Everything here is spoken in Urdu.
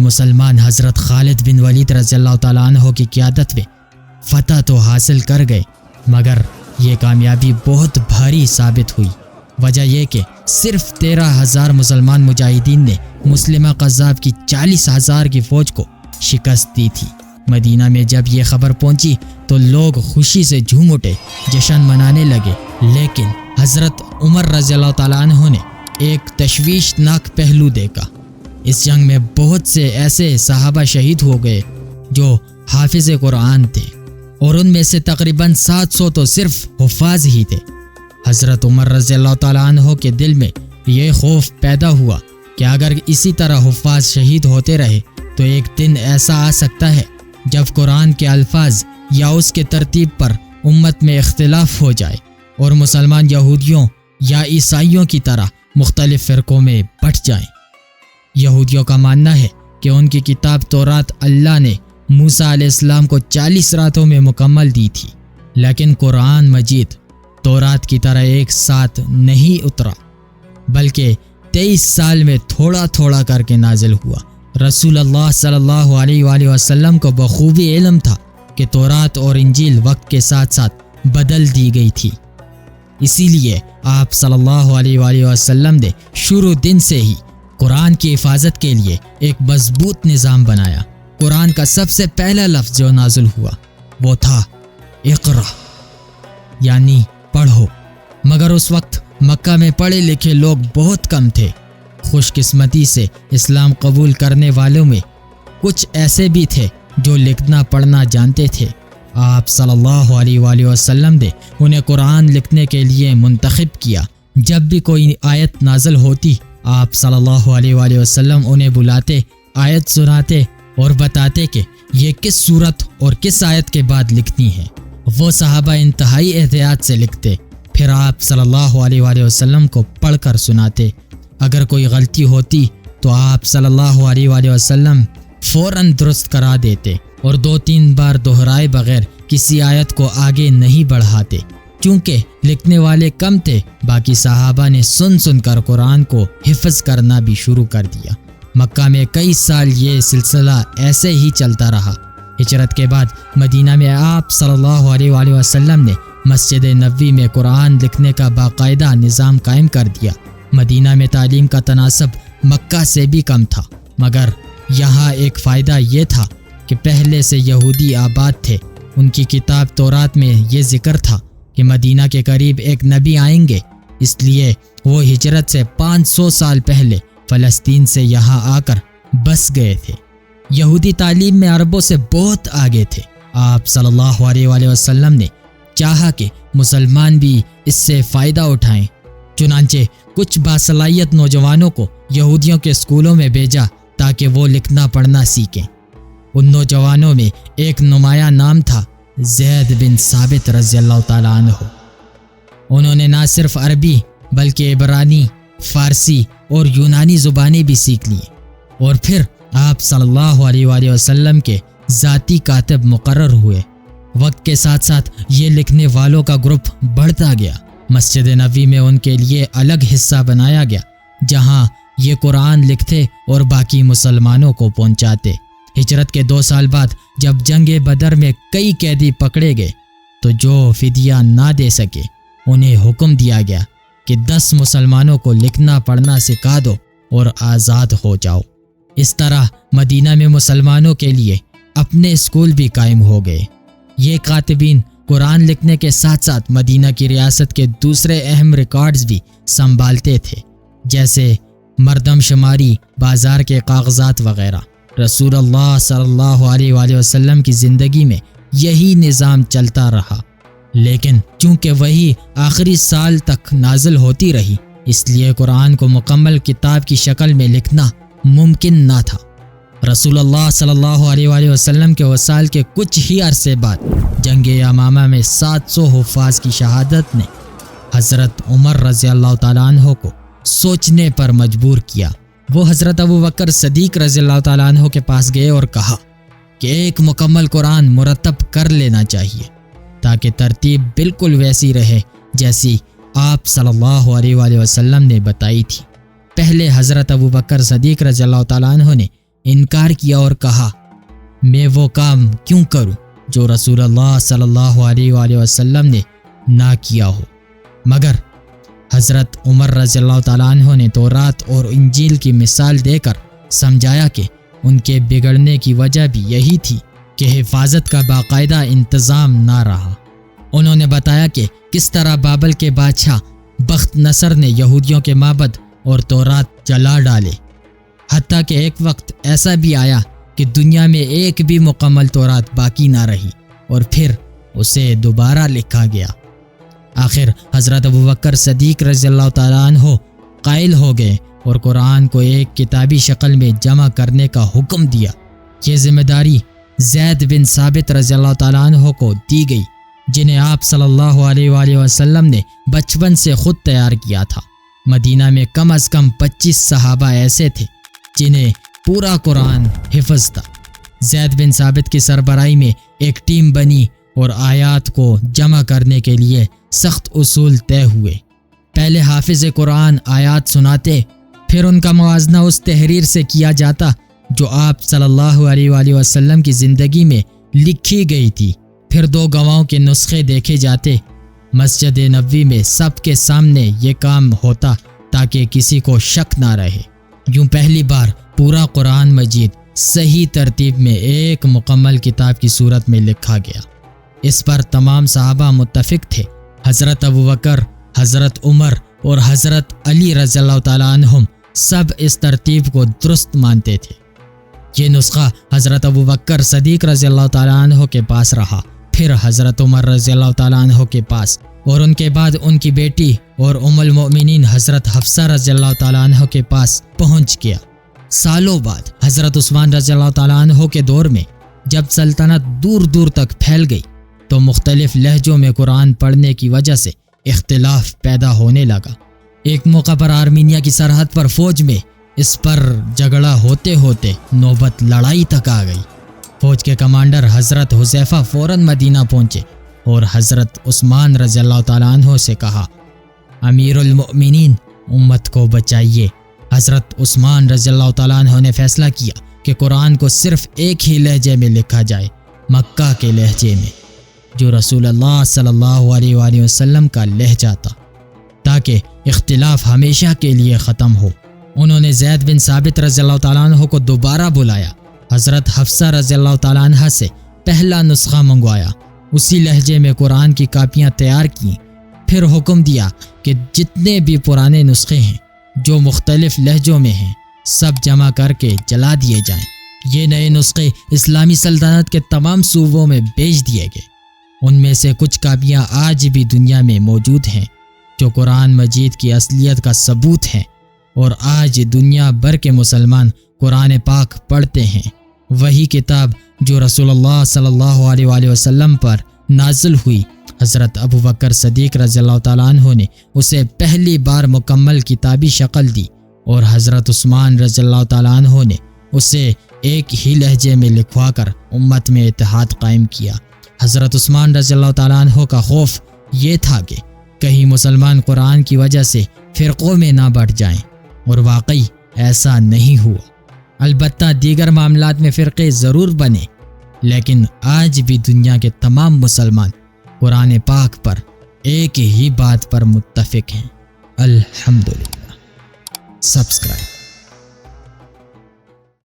مسلمان حضرت خالد بن ولید رضی اللہ تعالیٰ عنہ کی قیادت میں فتح تو حاصل کر گئے، مگر یہ کامیابی بہت بھاری ثابت ہوئی۔ وجہ یہ کہ صرف 13,000 مسلمان مجاہدین نے مسلمہ قذاب کی 40,000 کی فوج کو شکست دی تھی۔ مدینہ میں جب یہ خبر پہنچی تو لوگ خوشی سے جھوم اٹھے، جشن منانے لگے، لیکن حضرت عمر رضی اللہ تعالیٰ عنہ نے ایک تشویشناک پہلو دیکھا۔ اس جنگ میں بہت سے ایسے صحابہ شہید ہو گئے جو حافظ قرآن تھے، اور ان میں سے تقریباً 700 تو صرف حفاظ ہی تھے۔ حضرت عمر رضی اللہ تعالیٰ عنہ کے دل میں یہ خوف پیدا ہوا کہ اگر اسی طرح حفاظ شہید ہوتے رہے تو ایک دن ایسا آ سکتا ہے جب قرآن کے الفاظ یا اس کے ترتیب پر امت میں اختلاف ہو جائے اور مسلمان یہودیوں یا عیسائیوں کی طرح مختلف فرقوں میں بٹ جائیں۔ یہودیوں کا ماننا ہے کہ ان کی کتاب تورات اللہ نے موسیٰ علیہ السلام کو 40 راتوں میں مکمل دی تھی، لیکن قرآن مجید تورات کی طرح ایک ساتھ نہیں اترا، بلکہ 23 سال میں تھوڑا تھوڑا کر کے نازل ہوا۔ رسول اللہ صلی اللہ علیہ وآلہ وسلم کو بخوبی علم تھا کہ تورات اور انجیل وقت کے ساتھ ساتھ بدل دی گئی تھی، اسی لیے آپ صلی اللہ علیہ وآلہ وسلم نے شروع دن سے ہی قرآن کی حفاظت کے لیے ایک مضبوط نظام بنایا۔ قرآن کا سب سے پہلا لفظ جو نازل ہوا وہ تھا اقرا، یعنی پڑھو، مگر اس وقت مکہ میں پڑھے لکھے لوگ بہت کم تھے۔ خوش قسمتی سے اسلام قبول کرنے والوں میں کچھ ایسے بھی تھے جو لکھنا پڑھنا جانتے تھے۔ آپ صلی اللہ علیہ وآلہ وسلم نے انہیں قرآن لکھنے کے لیے منتخب کیا۔ جب بھی کوئی آیت نازل ہوتی، آپ صلی اللہ علیہ وآلہ وسلم انہیں بلاتے، آیت سناتے اور بتاتے کہ یہ کس صورت اور کس آیت کے بعد لکھنی ہے۔ وہ صحابہ انتہائی احتیاط سے لکھتے، پھر آپ صلی اللہ علیہ وآلہ وسلم کو پڑھ کر سناتے۔ اگر کوئی غلطی ہوتی تو آپ صلی اللہ علیہ وآلہ وسلم فوراً درست کرا دیتے اور 2-3 بار دہرائے بغیر کسی آیت کو آگے نہیں بڑھاتے۔ چونکہ لکھنے والے کم تھے، باقی صحابہ نے سن کر قرآن کو حفظ کرنا بھی شروع کر دیا۔ مکہ میں کئی سال یہ سلسلہ ایسے ہی چلتا رہا۔ ہجرت کے بعد مدینہ میں آپ صلی اللہ علیہ وآلہ وسلم نے مسجد نبوی میں قرآن لکھنے کا باقاعدہ نظام قائم کر دیا۔ مدینہ میں تعلیم کا تناسب مکہ سے بھی کم تھا، مگر یہاں ایک فائدہ یہ تھا کہ پہلے سے یہودی آباد تھے۔ ان کی کتاب تورات میں یہ ذکر تھا کہ مدینہ کے قریب ایک نبی آئیں گے، اس لیے وہ ہجرت سے 500 سال پہلے فلسطین سے یہاں آ کر بس گئے تھے۔ یہودی تعلیم میں عربوں سے بہت آگے تھے۔ آپ صلی اللہ علیہ وآلہ وسلم نے چاہا کہ مسلمان بھی اس سے فائدہ اٹھائیں، چنانچہ کچھ باصلاحیت نوجوانوں کو یہودیوں کے اسکولوں میں بھیجا تاکہ وہ لکھنا پڑھنا سیکھیں۔ ان نوجوانوں میں ایک نمایاں نام تھا زید بن ثابت رضی اللہ تعالیٰ عنہ۔ انہوں نے نہ صرف عربی بلکہ عبرانی، فارسی اور یونانی زبانیں بھی سیکھ لیں، اور پھر آپ صلی اللہ علیہ وآلہ وسلم کے ذاتی کاتب مقرر ہوئے۔ وقت کے ساتھ ساتھ یہ لکھنے والوں کا گروپ بڑھتا گیا۔ مسجد نبوی میں ان کے لیے الگ حصہ بنایا گیا جہاں یہ قرآن لکھتے اور باقی مسلمانوں کو پہنچاتے۔ ہجرت کے 2 سال بعد جب جنگ بدر میں کئی قیدی پکڑے گئے تو جو فدیہ نہ دے سکے انہیں حکم دیا گیا کہ 10 مسلمانوں کو لکھنا پڑھنا سکھا دو اور آزاد ہو جاؤ۔ اس طرح مدینہ میں مسلمانوں کے لیے اپنے اسکول بھی قائم ہو گئے۔ یہ کاتبین قرآن لکھنے کے ساتھ ساتھ مدینہ کی ریاست کے دوسرے اہم ریکارڈز بھی سنبھالتے تھے، جیسے مردم شماری، بازار کے کاغذات وغیرہ۔ رسول اللہ صلی اللہ علیہ وآلہ وسلم کی زندگی میں یہی نظام چلتا رہا، لیکن چونکہ وہی آخری سال تک نازل ہوتی رہی، اس لیے قرآن کو مکمل کتاب کی شکل میں لکھنا ممکن نہ تھا۔ رسول اللہ صلی اللہ علیہ وآلہ وسلم کے وصال کے کچھ ہی عرصے بعد جنگ یمامہ میں 700 حفاظ کی شہادت نے حضرت عمر رضی اللہ تعالیٰ عنہ کو سوچنے پر مجبور کیا۔ وہ حضرت ابوبکر صدیق رضی اللہ تعالیٰ عنہ کے پاس گئے اور کہا کہ ایک مکمل قرآن مرتب کر لینا چاہیے تاکہ ترتیب بالکل ویسی رہے جیسی آپ صلی اللہ علیہ وآلہ وسلم نے بتائی تھی۔ پہلے حضرت ابوبکر صدیق رضی اللہ تعالیٰ عنہ نے انکار کیا اور کہا میں وہ کام کیوں کروں جو رسول اللہ صلی اللہ علیہ وآلہ وسلم نے نہ کیا ہو۔ مگر حضرت عمر رضی اللہ تعالیٰ عنہ نے تورات اور انجیل کی مثال دے کر سمجھایا کہ ان کے بگڑنے کی وجہ بھی یہی تھی کہ حفاظت کا باقاعدہ انتظام نہ رہا۔ انہوں نے بتایا کہ کس طرح بابل کے بادشاہ بخت نصر نے یہودیوں کے معبد اور تورات جلا ڈالے، حتیٰ کہ ایک وقت ایسا بھی آیا کہ دنیا میں ایک بھی مکمل تورات باقی نہ رہی اور پھر اسے دوبارہ لکھا گیا۔ آخر حضرت ابوبکر صدیق رضی اللہ تعالیٰ عنہ قائل ہو گئے اور قرآن کو ایک کتابی شکل میں جمع کرنے کا حکم دیا۔ یہ ذمہ داری زید بن ثابت رضی اللہ تعالیٰ عنہ کو دی گئی، جنہیں آپ صلی اللہ علیہ وآلہ وسلم نے بچپن سے خود تیار کیا تھا۔ مدینہ میں کم از کم 25 صحابہ ایسے تھے جنہیں پورا قرآن حفظ تھا۔ زید بن ثابت کی سربراہی میں ایک ٹیم بنی اور آیات کو جمع کرنے کے لیے سخت اصول طے ہوئے۔ پہلے حافظ قرآن آیات سناتے، پھر ان کا موازنہ اس تحریر سے کیا جاتا جو آپ صلی اللہ علیہ وآلہ وسلم کی زندگی میں لکھی گئی تھی۔ پھر 2 گواہوں کے نسخے دیکھے جاتے۔ مسجد نبوی میں سب کے سامنے یہ کام ہوتا تاکہ کسی کو شک نہ رہے۔ یوں پہلی بار پورا قرآن مجید صحیح ترتیب میں ایک مکمل کتاب کی صورت میں لکھا گیا۔ اس پر تمام صحابہ متفق تھے۔ حضرت ابوبکر، حضرت عمر اور حضرت علی رضی اللہ تعالیٰ عنہم سب اس ترتیب کو درست مانتے تھے۔ یہ نسخہ حضرت ابوبکر صدیق رضی اللہ تعالیٰ عنہ کے پاس رہا، پھر حضرت عمر رضی اللہ تعالیٰ عنہ کے پاس، اور ان کے بعد ان کی بیٹی اور ام المؤمنین حضرت حفصہ رضی اللہ تعالیٰ عنہ کے پاس پہنچ گیا۔ سالوں بعد حضرت عثمان رضی اللہ تعالیٰ عنہ کے دور میں جب سلطنت دور دور تک پھیل گئی تو مختلف لہجوں میں قرآن پڑھنے کی وجہ سے اختلاف پیدا ہونے لگا۔ ایک موقع پر آرمینیا کی سرحد پر فوج میں اس پر جھگڑا ہوتے ہوتے نوبت لڑائی تک آ گئی۔ فوج کے کمانڈر حضرت حذیفہ فوراً مدینہ پہنچے اور حضرت عثمان رضی اللہ تعالیٰ عنہ سے کہا، امیر المؤمنین، امت کو بچائیے۔ حضرت عثمان رضی اللہ تعالیٰ عنہ نے فیصلہ کیا کہ قرآن کو صرف ایک ہی لہجے میں لکھا جائے، مکہ کے لہجے میں، جو رسول اللہ صلی اللہ علیہ وآلہ وسلم کا لہجہ تھا، تاکہ اختلاف ہمیشہ کے لیے ختم ہو۔ انہوں نے زید بن ثابت رضی اللہ تعالیٰ عنہ کو دوبارہ بلایا، حضرت حفصہ رضی اللہ تعالیٰ عنہ سے پہلا نسخہ منگوایا، اسی لہجے میں قرآن کی کاپیاں تیار کیں، پھر حکم دیا کہ جتنے بھی پرانے نسخے ہیں جو مختلف لہجوں میں ہیں سب جمع کر کے جلا دیے جائیں۔ یہ نئے نسخے اسلامی سلطنت کے تمام صوبوں میں بھیج دیے گئے۔ ان میں سے کچھ کاپیاں آج بھی دنیا میں موجود ہیں جو قرآن مجید کی اصلیت کا ثبوت ہیں، اور آج دنیا بھر کے مسلمان قرآن پاک پڑھتے ہیں۔ وہی کتاب جو رسول اللہ صلی اللہ علیہ وآلہ وسلم پر نازل ہوئی، حضرت ابوبکر صدیق رضی اللہ تعالیٰ عنہ نے اسے پہلی بار مکمل کتابی شکل دی، اور حضرت عثمان رضی اللہ تعالیٰ عنہ نے اسے ایک ہی لہجے میں لکھوا کر امت میں اتحاد قائم کیا۔ حضرت عثمان رضی اللہ تعالیٰ عنہ کا خوف یہ تھا کہ کہیں مسلمان قرآن کی وجہ سے فرقوں میں نہ بٹ جائیں، اور واقعی ایسا نہیں ہوا۔ البتہ دیگر معاملات میں فرقے ضرور بنے، لیکن آج بھی دنیا کے تمام مسلمان قرآن پاک پر ایک ہی بات پر متفق ہیں۔ الحمدللہ۔ سبسکرائب